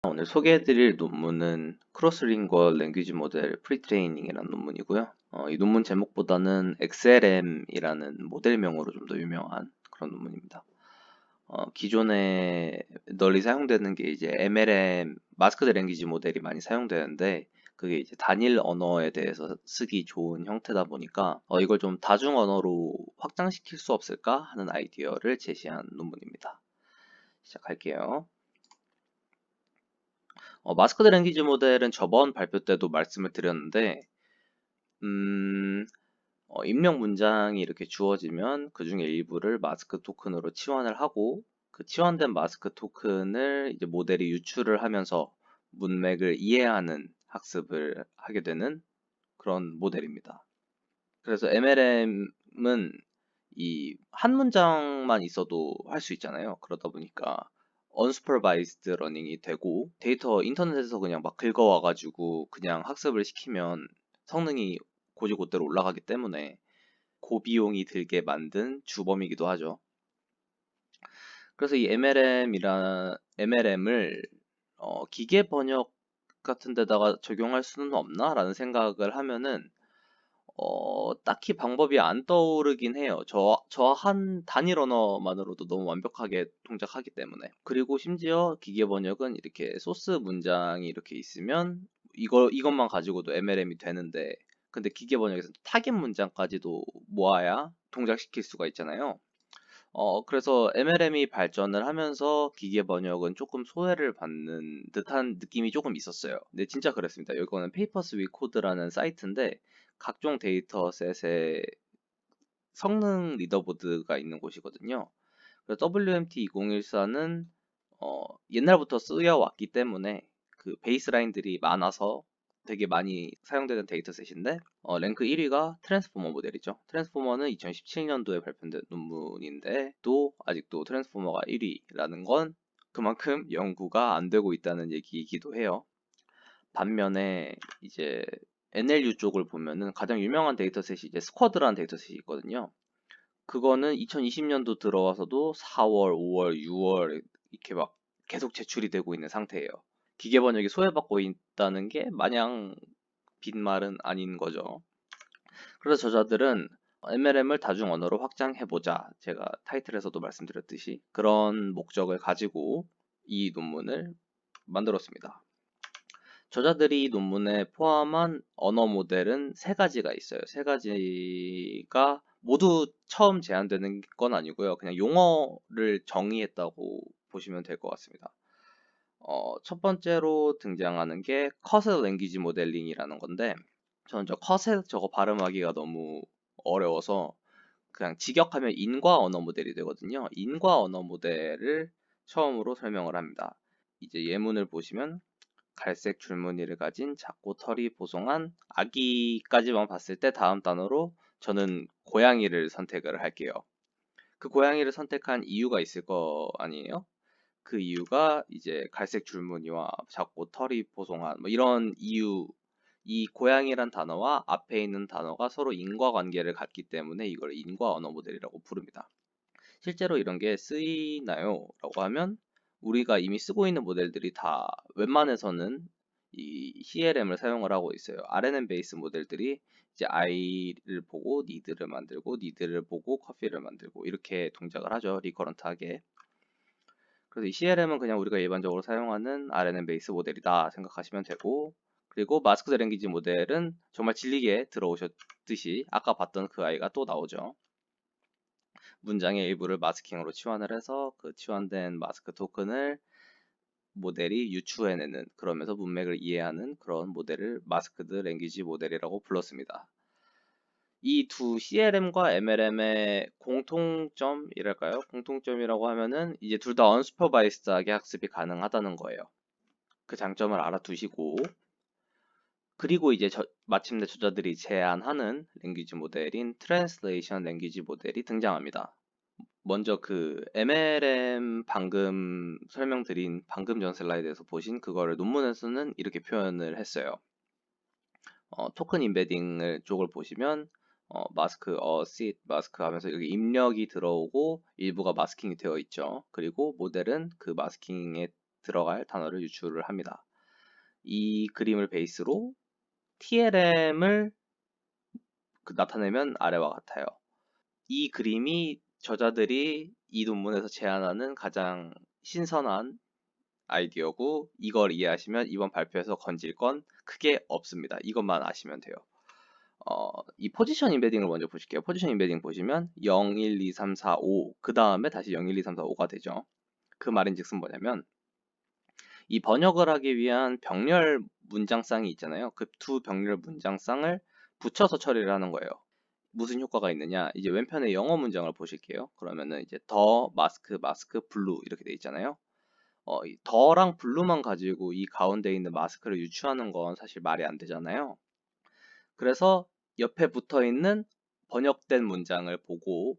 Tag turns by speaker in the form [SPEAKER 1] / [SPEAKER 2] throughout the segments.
[SPEAKER 1] 오늘 소개해드릴 논문은 크로스링구얼 랭귀지 모델 프리트레이닝이라는 논문이고요. 이 논문 제목보다는 XLM이라는 모델명으로 좀 더 유명한 그런 논문입니다. 기존에 널리 사용되는 게 이제 MLM, 마스크드 랭귀지 모델이 많이 사용되는데, 그게 이제 단일 언어에 대해서 쓰기 좋은 형태다 보니까 이걸 좀 다중 언어로 확장시킬 수 없을까 하는 아이디어를 제시한 논문입니다. 시작할게요. 마스크드 랭귀지 모델은 저번 발표 때도 말씀을 드렸는데, 입력 문장이 이렇게 주어지면 그 중에 일부를 마스크 토큰으로 치환을 하고, 그 치환된 마스크 토큰을 이제 모델이 유출을 하면서 문맥을 이해하는 학습을 하게 되는 그런 모델입니다. 그래서 MLM은 이 한 문장만 있어도 할 수 있잖아요. 그러다 보니까 unsupervised 러닝이 되고, 데이터 인터넷에서 그냥 막 긁어와가지고 그냥 학습을 시키면 성능이 곧이곧대로 올라가기 때문에 고비용이 들게 만든 주범이기도 하죠. 그래서 이 MLM을 기계 번역 같은 데다가 적용할 수는 없나? 라는 생각을 하면은 딱히 방법이 안 떠오르긴 해요. 저 한 단일 언어만으로도 너무 완벽하게 동작하기 때문에. 그리고 심지어 기계 번역은 이렇게 소스 문장이 이렇게 있으면 이것만 가지고도 MLM이 되는데, 근데 기계 번역에서 타겟 문장까지도 모아야 동작시킬 수가 있잖아요. 그래서 MLM이 발전을 하면서 기계 번역은 조금 소외를 받는 듯한 느낌이 조금 있었어요. 근데 진짜 그랬습니다. 이거는 페이퍼스 위 코드라는 사이트인데, 각종 데이터셋에 성능 리더보드가 있는 곳이거든요. 그래서 WMT2014는 옛날부터 쓰여왔기 때문에 그 베이스라인들이 많아서 되게 많이 사용되는 데이터셋인데, 랭크 1위가 트랜스포머 모델이죠. 트랜스포머는 2017년도에 발표된 논문인데, 또 아직도 트랜스포머가 1위라는 건 그만큼 연구가 안 되고 있다는 얘기이기도 해요. 반면에 이제 NLU 쪽을 보면은 가장 유명한 데이터셋이 이제 스쿼드라는 데이터셋이 있거든요. 그거는 2020년도 들어와서도 4월, 5월, 6월 이렇게 막 계속 제출이 되고 있는 상태예요. 기계 번역이 소외받고 있다는 게 마냥 빈말은 아닌 거죠. 그래서 저자들은 MLM을 다중 언어로 확장해보자. 제가 타이틀에서도 말씀드렸듯이 그런 목적을 가지고 이 논문을 만들었습니다. 저자들이 이 논문에 포함한 언어 모델은 세 가지가 있어요. 세 가지가 모두 처음 제안되는 건 아니고요. 그냥 용어를 정의했다고 보시면 될 것 같습니다. 첫 번째로 등장하는 게 커셀 랭귀지 모델링이라는 건데, 저는 커셀 저거 발음하기가 너무 어려워서 그냥 직역하면 인과 언어 모델이 되거든요. 인과 언어 모델을 처음으로 설명을 합니다. 이제 예문을 보시면 갈색 줄무늬를 가진 작고 털이 보송한 아기까지만 봤을 때 다음 단어로 저는 고양이를 선택을 할게요. 그 고양이를 선택한 이유가 있을 거 아니에요? 그 이유가 이제 갈색 줄무늬와 작고 털이 보송한 뭐 이런 이유, 이 고양이란 단어와 앞에 있는 단어가 서로 인과관계를 갖기 때문에 이걸 인과 언어 모델이라고 부릅니다. 실제로 이런 게 쓰이나요? 라고 하면 우리가 이미 쓰고 있는 모델들이 다 웬만해서는 이 CLM을 사용을 하고 있어요. RNN 베이스 모델들이 이제 I를 보고 니드를 만들고 니드를 보고 커피를 만들고 이렇게 동작을 하죠. 리커런트하게. 그래서 이 CLM은 그냥 우리가 일반적으로 사용하는 RNN 베이스 모델이다 생각하시면 되고, 그리고 마스크드 랭귀지 모델은 정말 질리게 들어오셨듯이 아까 봤던 그 아이가 또 나오죠. 문장의 일부를 마스킹으로 치환을 해서 그 치환된 마스크 토큰을 모델이 유추해내는, 그러면서 문맥을 이해하는 그런 모델을 마스크드 랭귀지 모델이라고 불렀습니다. 이 두 CLM과 MLM의 공통점이랄까요? 공통점이라고 하면은 이제 둘 다 언슈퍼바이스드하게 학습이 가능하다는 거예요. 그 장점을 알아두시고, 그리고 이제 마침내 저자들이 제안하는 랭귀지 모델인 트랜슬레이션 랭귀지 모델이 등장합니다. 먼저 그 MLM 방금 설명드린 방금 전 슬라이드에서 보신 그거를 논문에서는 이렇게 표현을 했어요. 토큰 임베딩을 쪽을 보시면 마스크, sit, 마스크 하면서 여기 입력이 들어오고 일부가 마스킹이 되어 있죠. 그리고 모델은 그 마스킹에 들어갈 단어를 유출을 합니다. 이 그림을 베이스로 TLM을 나타내면 아래와 같아요. 이 그림이 저자들이 이 논문에서 제안하는 가장 신선한 아이디어고, 이걸 이해하시면 이번 발표에서 건질 건 크게 없습니다. 이것만 아시면 돼요. 이 포지션 임베딩을 먼저 보실게요. 포지션 임베딩 보시면 0, 1, 2, 3, 4, 5, 그 다음에 다시 0, 1, 2, 3, 4, 5가 되죠. 그 말인즉슨 뭐냐면, 이 번역을 하기 위한 병렬 문장쌍이 있잖아요. 그 두 병렬 문장쌍을 붙여서 처리를 하는 거예요. 무슨 효과가 있느냐? 이제 왼편에 영어 문장을 보실게요. 그러면은 이제 더 마스크 마스크 블루 이렇게 돼 있잖아요. 이 더랑 블루만 가지고 이 가운데 있는 마스크를 유추하는 건 사실 말이 안 되잖아요. 그래서 옆에 붙어 있는 번역된 문장을 보고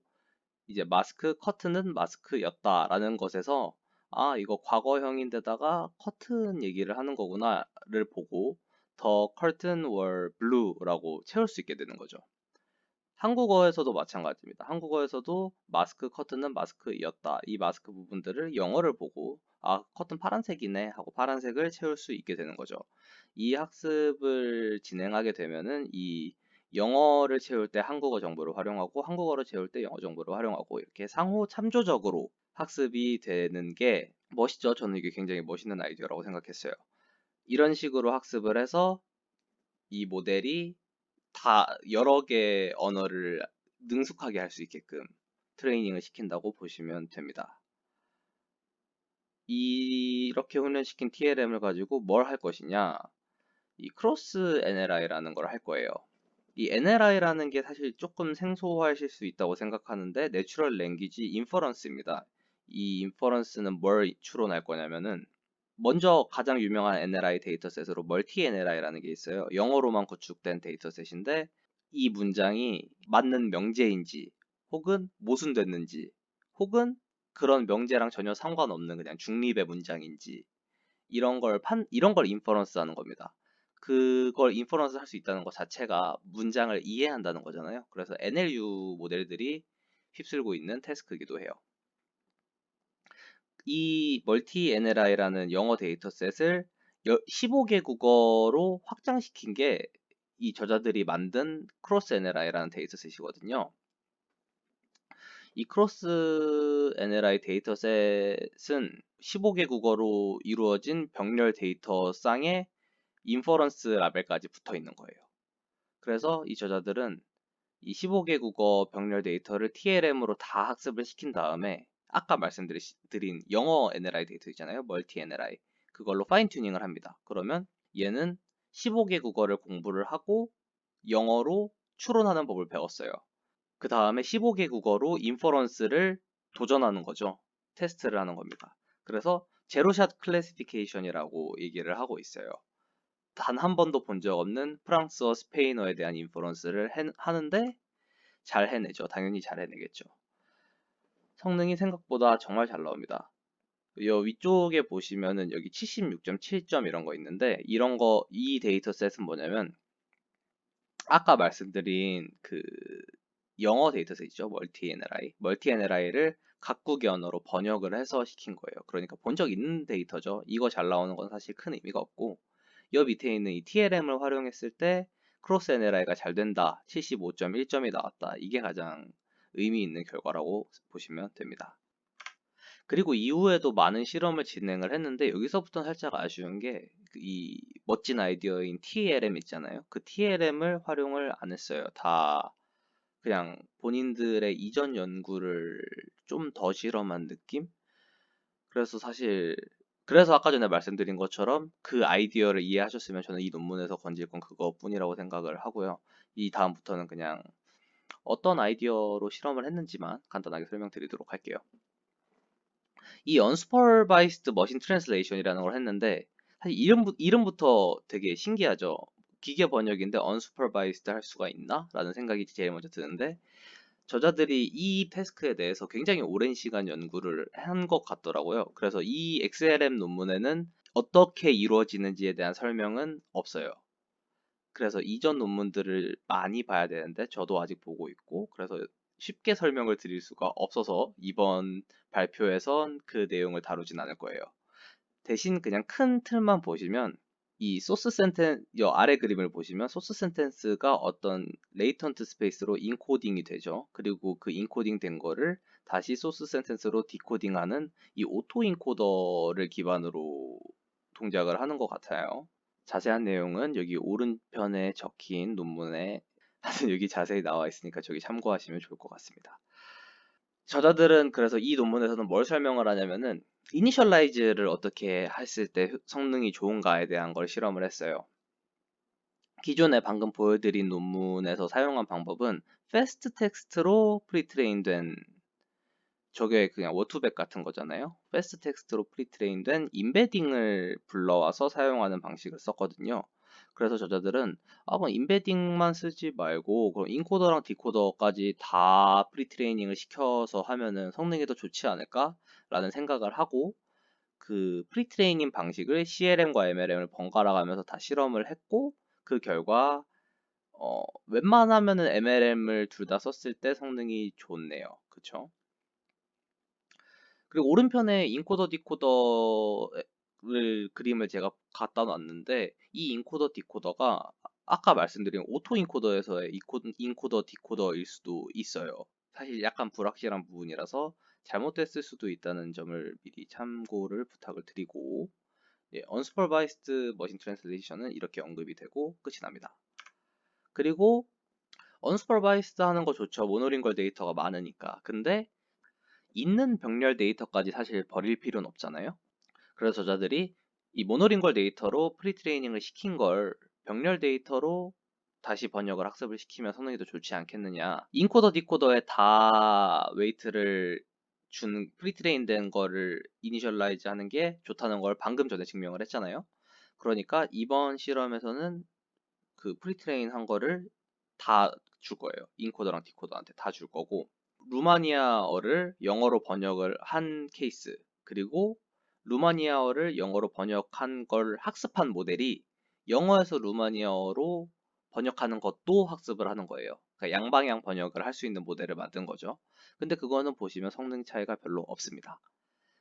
[SPEAKER 1] 이제 마스크 커튼은 마스크였다라는 것에서, 아, 이거 과거형인데다가 커튼 얘기를 하는 거구나를 보고 The curtain were blue라고 채울 수 있게 되는 거죠. 한국어에서도 마찬가지입니다. 한국어에서도 마스크 커튼은 마스크이었다. 이 마스크 부분들을 영어를 보고, 아, 커튼 파란색이네 하고 파란색을 채울 수 있게 되는 거죠. 이 학습을 진행하게 되면은 이 영어를 채울 때 한국어 정보를 활용하고 한국어를 채울 때 영어 정보를 활용하고 이렇게 상호 참조적으로 학습이 되는 게 멋있죠. 저는 이게 굉장히 멋있는 아이디어라고 생각했어요. 이런 식으로 학습을 해서 이 모델이 다 여러 개의 언어를 능숙하게 할 수 있게끔 트레이닝을 시킨다고 보시면 됩니다. 이렇게 훈련시킨 TLM을 가지고 뭘 할 것이냐? 이 크로스 NLI라는 걸 할 거예요. 이 NLI라는 게 사실 조금 생소하실 수 있다고 생각하는데, 내추럴 랭귀지 인퍼런스입니다. 이 인퍼런스는 뭘 추론할 거냐면은, 먼저 가장 유명한 NLI 데이터셋으로 멀티 NLI라는 게 있어요. 영어로만 구축된 데이터셋인데, 이 문장이 맞는 명제인지 혹은 모순됐는지 혹은 그런 명제랑 전혀 상관없는 그냥 중립의 문장인지, 이런 걸 인퍼런스 하는 겁니다. 그걸 인퍼런스 할 수 있다는 것 자체가 문장을 이해한다는 거잖아요. 그래서 NLU 모델들이 휩쓸고 있는 태스크이기도 해요. 이 멀티 NLI라는 영어 데이터셋을 15개 국어로 확장시킨 게 이 저자들이 만든 크로스 NLI라는 데이터셋이거든요. 이 크로스 NLI 데이터셋은 15개 국어로 이루어진 병렬 데이터 쌍에 인퍼런스 라벨까지 붙어 있는 거예요. 그래서 이 저자들은 이 15개 국어 병렬 데이터를 TLM으로 다 학습을 시킨 다음에, 아까 말씀드린 영어 NLI 데이터 있잖아요. 멀티 NLI. 그걸로 파인 튜닝을 합니다. 그러면 얘는 15개 국어를 공부를 하고 영어로 추론하는 법을 배웠어요. 그 다음에 15개 국어로 인퍼런스를 도전하는 거죠. 테스트를 하는 겁니다. 그래서 제로샷 클래시피케이션이라고 얘기를 하고 있어요. 단 한 번도 본 적 없는 프랑스어, 스페인어에 대한 인퍼런스를 하는데 잘 해내죠. 당연히 잘 해내겠죠. 성능이 생각보다 정말 잘 나옵니다. 여 위쪽에 보시면은 여기 76.7점 이런 거 있는데, 이 데이터셋은 뭐냐면 아까 말씀드린 그 영어 데이터셋 있죠. 멀티 NLI. 멀티 NLI를 각국의 언어로 번역을 해서 시킨 거예요. 그러니까 본 적 있는 데이터죠. 이거 잘 나오는 건 사실 큰 의미가 없고, 여 밑에 있는 이 TLM을 활용했을 때 크로스 NLI가 잘 된다. 75.1점이 나왔다. 이게 가장 의미 있는 결과라고 보시면 됩니다. 그리고 이후에도 많은 실험을 진행을 했는데, 여기서부터는 살짝 아쉬운 게 이 멋진 아이디어인 TLM 있잖아요. 그 TLM을 활용을 안 했어요. 다 그냥 본인들의 이전 연구를 좀 더 실험한 느낌? 그래서 사실, 그래서 아까 전에 말씀드린 것처럼 그 아이디어를 이해하셨으면 저는 이 논문에서 건질 건 그거뿐이라고 생각을 하고요. 이 다음부터는 그냥 어떤 아이디어로 실험을 했는지만 간단하게 설명드리도록 할게요. 이 Unsupervised Machine Translation이라는 걸 했는데, 사실 이름부터 되게 신기하죠. 기계 번역인데 Unsupervised 할 수가 있나? 라는 생각이 제일 먼저 드는데, 저자들이 이 태스크에 대해서 굉장히 오랜 시간 연구를 한 것 같더라고요. 그래서 이 XLM 논문에는 어떻게 이루어지는지에 대한 설명은 없어요. 그래서 이전 논문들을 많이 봐야 되는데 저도 아직 보고 있고, 그래서 쉽게 설명을 드릴 수가 없어서 이번 발표에선 그 내용을 다루진 않을 거예요. 대신 그냥 큰 틀만 보시면 이 소스 센텐 여 아래 그림을 보시면 소스 센텐스가 어떤 레이턴트 스페이스로 인코딩이 되죠. 그리고 그 인코딩 된 거를 다시 소스 센텐스로 디코딩하는 이 오토 인코더를 기반으로 동작을 하는 것 같아요. 자세한 내용은 여기 오른편에 적힌 논문에 여기 자세히 나와 있으니까 저기 참고하시면 좋을 것 같습니다. 저자들은 그래서 이 논문에서는 뭘 설명을 하냐면은 이니셜라이즈를 어떻게 했을 때 성능이 좋은가에 대한 걸 실험을 했어요. 기존에 방금 보여드린 논문에서 사용한 방법은 패스트 텍스트로 프리트레인된 저게 그냥 워투백 같은 거잖아요. 패스트 텍스트로 프리트레인된 임베딩을 불러와서 사용하는 방식을 썼거든요. 그래서 저자들은 그럼 임베딩만 쓰지 말고 그럼 인코더랑 디코더까지 다 프리트레이닝을 시켜서 하면은 성능이 더 좋지 않을까라는 생각을 하고 그 프리트레이닝 방식을 CLM과 MLM을 번갈아 가면서 다 실험을 했고 그 결과 웬만하면은 MLM을 둘 다 썼을 때 성능이 좋네요. 그쵸? 그리고 오른편에 인코더 디코더를 그림을 제가 갖다 놨는데 이 인코더 디코더가 아까 말씀드린 오토 인코더에서의 인코더 디코더일 수도 있어요. 사실 약간 불확실한 부분이라서 잘못됐을 수도 있다는 점을 미리 참고를 부탁을 드리고 unsupervised machine translation은 이렇게 언급이 되고 끝이 납니다. 그리고 unsupervised 하는 거 좋죠. 모노링걸 데이터가 많으니까. 근데 있는 병렬 데이터까지 사실 버릴 필요는 없잖아요. 그래서 저자들이 이 모노링걸 데이터로 프리트레이닝을 시킨 걸 병렬 데이터로 다시 번역을 학습을 시키면 성능이 더 좋지 않겠느냐. 인코더 디코더에 다 웨이트를 준 프리트레인 된 거를 이니셜라이즈 하는 게 좋다는 걸 방금 전에 증명을 했잖아요. 그러니까 이번 실험에서는 그 프리트레인 한 거를 다 줄 거예요. 인코더랑 디코더한테 다 줄 거고 루마니아어를 영어로 번역을 한 케이스 그리고 루마니아어를 영어로 번역한 걸 학습한 모델이 영어에서 루마니아어로 번역하는 것도 학습을 하는 거예요. 그러니까 양방향 번역을 할 수 있는 모델을 만든 거죠. 근데 그거는 보시면 성능 차이가 별로 없습니다.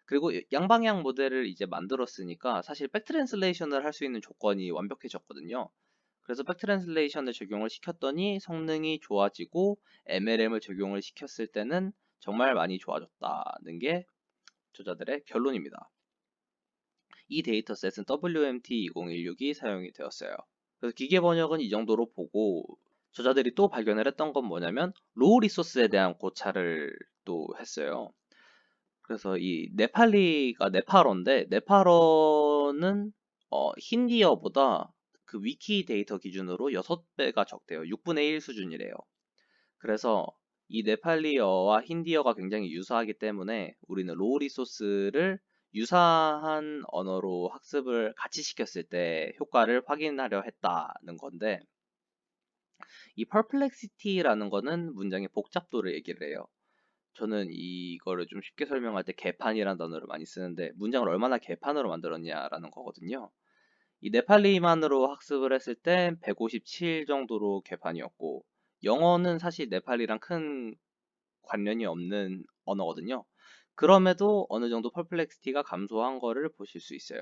[SPEAKER 1] 그리고 양방향 모델을 이제 만들었으니까 사실 백트랜슬레이션을 할 수 있는 조건이 완벽해졌거든요. 그래서 백트랜슬레이션을 적용을 시켰더니 성능이 좋아지고 MLM을 적용을 시켰을 때는 정말 많이 좋아졌다는 게 저자들의 결론입니다. 이 데이터셋은 WMT2016이 사용이 되었어요. 그래서 기계 번역은 이 정도로 보고 저자들이 또 발견을 했던 건 뭐냐면 로우 리소스에 대한 고찰을 또 했어요. 그래서 이 네팔리가 네팔어인데 네팔어는 힌디어보다 그 위키 데이터 기준으로 6배가 적대요. 6분의 1 수준이래요. 그래서 이 네팔리어와 힌디어가 굉장히 유사하기 때문에 우리는 로우 리소스를 유사한 언어로 학습을 같이 시켰을 때 효과를 확인하려 했다는 건데 이 perplexity라는 거는 문장의 복잡도를 얘기를 해요. 저는 이거를 좀 쉽게 설명할 때 개판이라는 단어를 많이 쓰는데 문장을 얼마나 개판으로 만들었냐라는 거거든요. 이 네팔리만으로 학습을 했을 때 157 정도로 개판이었고 영어는 사실 네팔이랑 큰 관련이 없는 언어거든요. 그럼에도 어느 정도 퍼플렉시티가 감소한 거를 보실 수 있어요.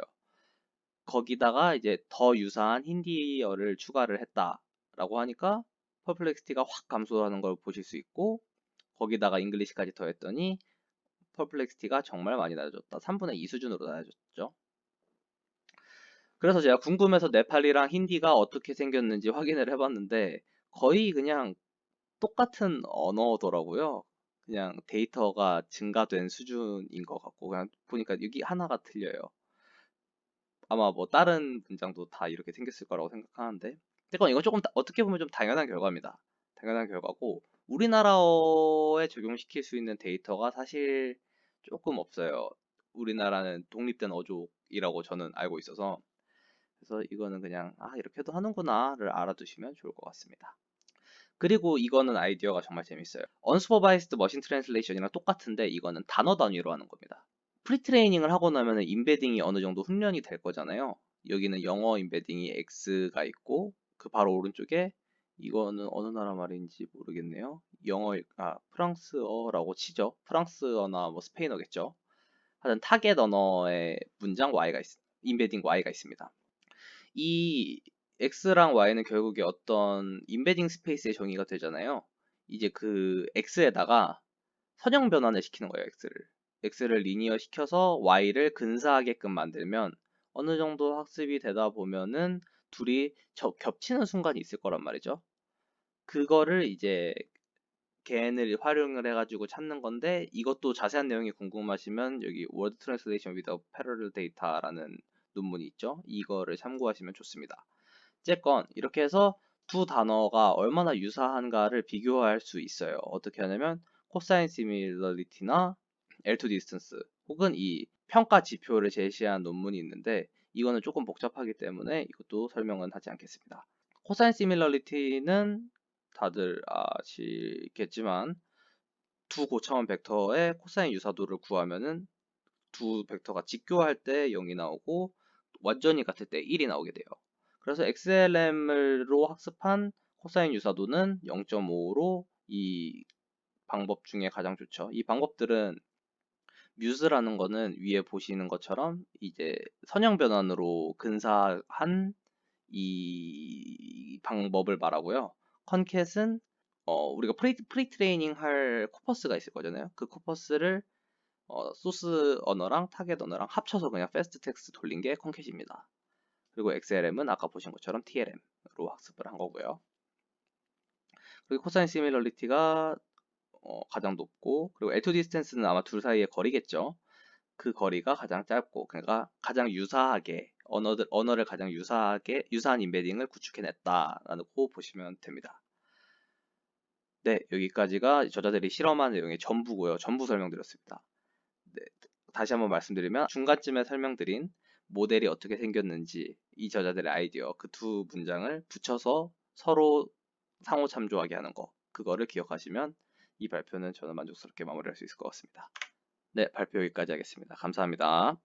[SPEAKER 1] 거기다가 이제 더 유사한 힌디어를 추가를 했다라고 하니까 퍼플렉시티가 확 감소하는 걸 보실 수 있고 거기다가 잉글리시까지 더했더니 퍼플렉시티가 정말 많이 낮아졌다. 3분의 2 수준으로 낮아졌죠. 그래서 제가 궁금해서 네팔이랑 힌디가 어떻게 생겼는지 확인을 해봤는데 거의 그냥 똑같은 언어더라고요. 그냥 데이터가 증가된 수준인 것 같고 그냥 보니까 여기 하나가 틀려요. 아마 뭐 다른 문장도 다 이렇게 생겼을 거라고 생각하는데 이건 조금 어떻게 보면 좀 당연한 결과입니다. 당연한 결과고 우리나라어에 적용시킬 수 있는 데이터가 사실 조금 없어요. 우리나라는 독립된 어족이라고 저는 알고 있어서 그래서 이거는 그냥 이렇게도 하는구나를 알아두시면 좋을 것 같습니다. 그리고 이거는 아이디어가 정말 재밌어요. Unsupervised Machine Translation이랑 똑같은데 이거는 단어 단위로 하는 겁니다. 프리트레이닝을 하고 나면 임베딩이 어느 정도 훈련이 될 거잖아요. 여기는 영어 임베딩이 X가 있고 그 바로 오른쪽에 이거는 어느 나라 말인지 모르겠네요. 프랑스어라고 치죠. 프랑스어나 뭐 스페인어겠죠. 하여튼 타겟 언어의 문장 Y가 인베딩 Y가 있습니다. 이 X랑 Y는 결국에 어떤 인베딩 스페이스의 정의가 되잖아요. 이제 그 X에다가 선형 변환을 시키는 거예요, X를 리니어 시켜서 Y를 근사하게끔 만들면 어느 정도 학습이 되다 보면은 둘이 겹치는 순간이 있을 거란 말이죠. 그거를 이제 개N을 활용을 해가지고 찾는 건데, 이것도 자세한 내용이 궁금하시면 여기 Word Translation with Parallel Data라는 논문이 있죠. 이거를 참고하시면 좋습니다. 어쨌건 이렇게 해서 두 단어가 얼마나 유사한가를 비교할 수 있어요. 어떻게 하냐면 코사인 시밀러리티나 L2 디스턴스 혹은 이 평가 지표를 제시한 논문이 있는데, 이거는 조금 복잡하기 때문에 이것도 설명은 하지 않겠습니다. 코사인 시밀러리티는 다들 아시겠지만 두 고차원 벡터의 코사인 유사도를 구하면은 두 벡터가 직교할 때 0이 나오고 완전히 같을 때 1이 나오게 돼요. 그래서 XLM으로 학습한 코사인 유사도는 0.5로 이 방법 중에 가장 좋죠. 이 방법들은 뮤즈라는 거는 위에 보시는 것처럼 이제 선형 변환으로 근사한 이 방법을 말하고요. 컨캣은 우리가 프리트레이닝 할 코퍼스가 있을 거잖아요. 그 코퍼스를 소스 언어랑 타겟 언어랑 합쳐서 그냥 패스트 텍스트 돌린 게 컨캣입니다. 그리고 XLM은 아까 보신 것처럼 TLM으로 학습을 한 거고요. 그리고 코사인 시밀러리티가 가장 높고, 그리고 L2 디스턴스는 아마 둘 사이의 거리겠죠. 그 거리가 가장 짧고, 그러니까 가장 유사하게 언어를 가장 유사한 인베딩을 구축해냈다라고 보시면 됩니다. 네, 여기까지가 저자들이 실험한 내용의 전부고요. 전부 설명드렸습니다. 네, 다시 한번 말씀드리면 중간쯤에 설명드린 모델이 어떻게 생겼는지, 이 저자들의 아이디어 그 두 문장을 붙여서 서로 상호 참조하게 하는 거, 그거를 기억하시면 이 발표는 저는 만족스럽게 마무리할 수 있을 것 같습니다. 네, 발표 여기까지 하겠습니다. 감사합니다.